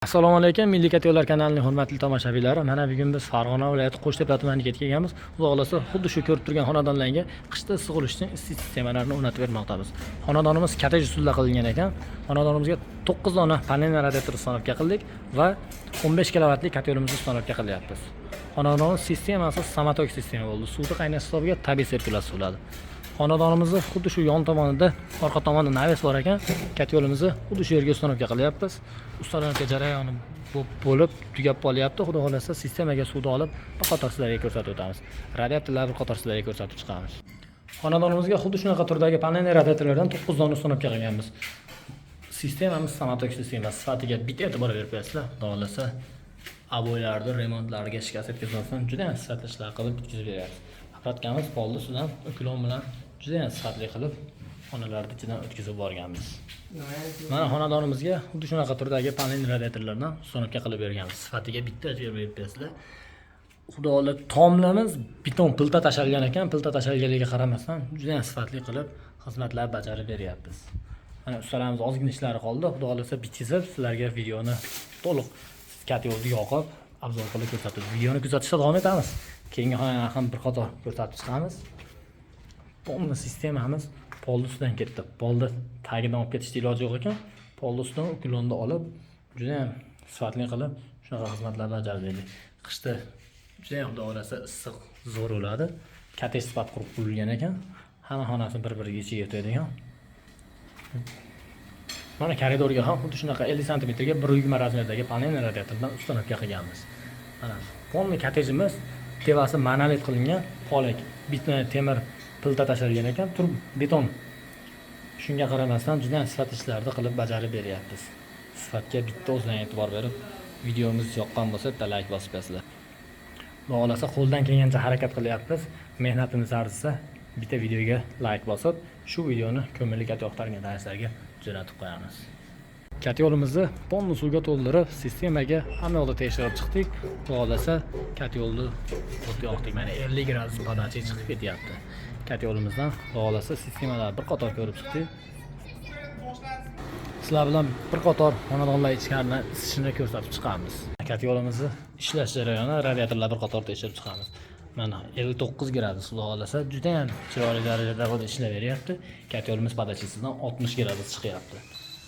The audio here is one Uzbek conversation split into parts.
Assalomu alaykum, Milliy yo'llar kanalining hurmatli tomoshabinlari. Mana bugun biz Farg'ona viloyati Qo'shtepa tumaniga kelganmiz. Xudo xolasa, xuddi shu ko'rib turgan xonadonlarga qishda issiq bo'lish uchun issiq sistemalarini o'rnatib bermoqdamiz. Xonadonimiz kotej usulida qilingan ekan. Xonadonimizga 9 dona panel radiator ustanovka qildik va 15 kilovatli kotelimizni ustanovka qilyapmiz. Xonadonimiz sistemasi samotok sistema bo'ldi. Suvni qaynash hisobiga tabiiy sirkulyatsiya bo'ladi. Xonadonimizni xuddi shu yon tomonida, orqa tomonda naves bor ekan. Kotelimizni xuddi shu yerga ustanovka qilyapmiz. Ustanovka jarayoni bo'lib tugab qolyapti. Xudo xolasa sistemaga suvni olib bir qator sizlarga ko'rsatib o'tamiz. Radiatorlarni bir qator sizlarga ko'rsatib chiqamiz. Xonadonimizga xuddi shunaqa turdagi panel radiatorlardan 9 dona ustanovka qilganmiz. Sistemamiz samotok sistemasi. Sifatiga bitta e'tibor berib qo'yasizlar. Xudo xolasa aboylarni, remontlarga shikast yetkazmasdan juda ham sifatli ishlar qilib bitkazib beramiz. Aparatkamiz polni ustidan uklon bilan juda ham sifatli qilib xonalarni ichidan o'tkazib borganmiz. Mana xonadonimizga xuddi shunaqa turdagi panel radiatorlardan ustanovka qilib berganmiz. Sifatiga bitta ajr berib bersizlar. Xudo xohlab tomlamiz beton pilta tashalgan ekan. Pilta tashalganligiga qaramasdan juda ham sifatli qilib xizmatlar bajarib beryapmiz. Mana ustalarimiz ozgina ishlari qoldi. Xudo xolasa bitkazib sizlarga videoni to'liq kotelni yoqib obzor qilib ko'rsatib, videoni kuzatishda davom etamiz. Keyingi xonalarni ham bir qator ko'rsatib chiqamiz. Polni sistemamiz polni ustidan ketdi. Polni tagidan olib ketishga iloji yo'q ekan. Polni ustidan uklonni olib, juda ham sifatli qilib shunaqa xizmatlar bajarib berdik. Qishda juda ham xudo xolasa issiq zo'r bo'ladi. Kotej sifat qurib qurilgan ekan. Hamma xonasi bir-biriga ichiga yetadigan. Mana koridorga ham xuddi shunaqa 50 sm ga 120 razmerdagi panel radiatordan ustanovka qilganmiz. Mana polni kotejimiz tevasi monolit qilingan, polak bitta temir pilta tashalgan ekan, turib beton. Shunga qaramasdan juda ham sifatli ishlarni qilib bajarib beryapmiz. Sifatga bitta o'zidan e'tibor berib, videomiz yoqqan bo'lsa, bitta like bosib qo'yasizlar. Xudo xolasa qo'ldan kelgancha harakat qilyapmiz. Mehnatimiz arzisa bitta videoga like bosib, shu videoni ko'ngilli kat yoqtirgan tanishlarga jo'natib qo'yamiz. Kotelimizni tonni suvga to'ldirib, sistemaga hamma yo'lda tekshirib chiqdik. Xudo xolasa kotelni o'tga yoqdik. Mana 50 gradus podachi chiqib ketyapti. Kotelimizdan xudo xolasa sistemalarni bir qator ko'rib chiqdik. Sizlar bilan bir qator xonadonlar ichkarini isishini ko'rsatib chiqamiz. Kotelimizni ishlash jarayoni, radiatorlar bir qator tekshirib chiqamiz. Mana 59 gradus xudo xolasa juda ham chiroyli darajada ishlab beryapti. Kotelimiz podachisidan 60 gradus chiqyapti.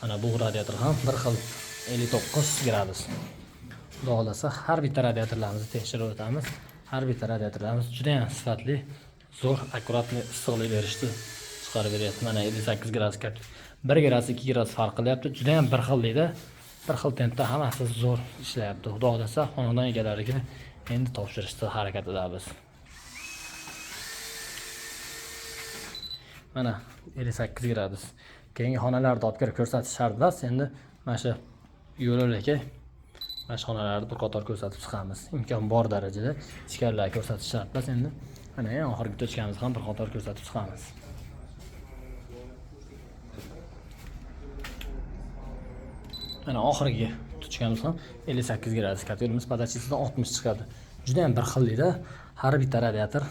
Mana bu radiator ham bir xil 59 gradus. Xudo xolasa har bitta radiatorlarimizni tekshirib o'tamiz. Har bitta radiatorlarimiz juda ham sifatli, zo'r, akkuratli issiqlik berishni chiqarib beryapti. Mana 58 gradus 1 gradus 2 gradus farq qilyapti. Juda ham bir xillikda, bir xil tempda hammasi zo'r ishlayapti. Xudo xolasa xonadon egalariga endi topshirishga harakat qilamiz. Mana 58 gradus. Keyingi xonalarda olib kirib ko'rsatish shart emas. Endi mana shu yo'llarga mana shu xonalarni bir qator ko'rsatib chiqamiz. Imkon bor darajada ichkarilarga ko'rsatish shart emas. Endi mana oxirgi tochkamizni ham bir qator ko'rsatib chiqamiz. Mana oxirgi tochkamiz ham 58 gradus. Kotelimiz podachisidan 60 chiqadi. Juda ham bir xillikda har bitta radiator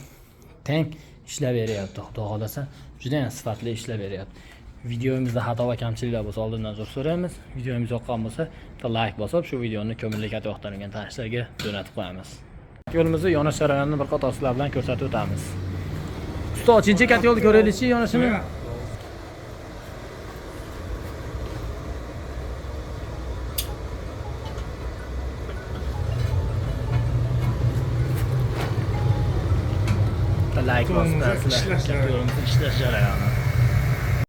teng ishlab beryapti. Xudo xolasa juda ham sifatli ishlab beryapti. Videomizda xato va kamchiliklar bo'lsa oldindan uzr so'raymiz. Videomiz yoqqan bo'lsa bitta like bosib, shu videoni ko'ngilli kat yoqtirgan tanishlarga jo'natib qo'yamiz. Yo'limizni yonish jarayonini bir qator sizlar bilan ko'rsatib o'tamiz. Usta, 3-kotelni ko'raylikchi yonishini. Like bosib qo'yasizlar. Kotelimizni ishlash jarayoni.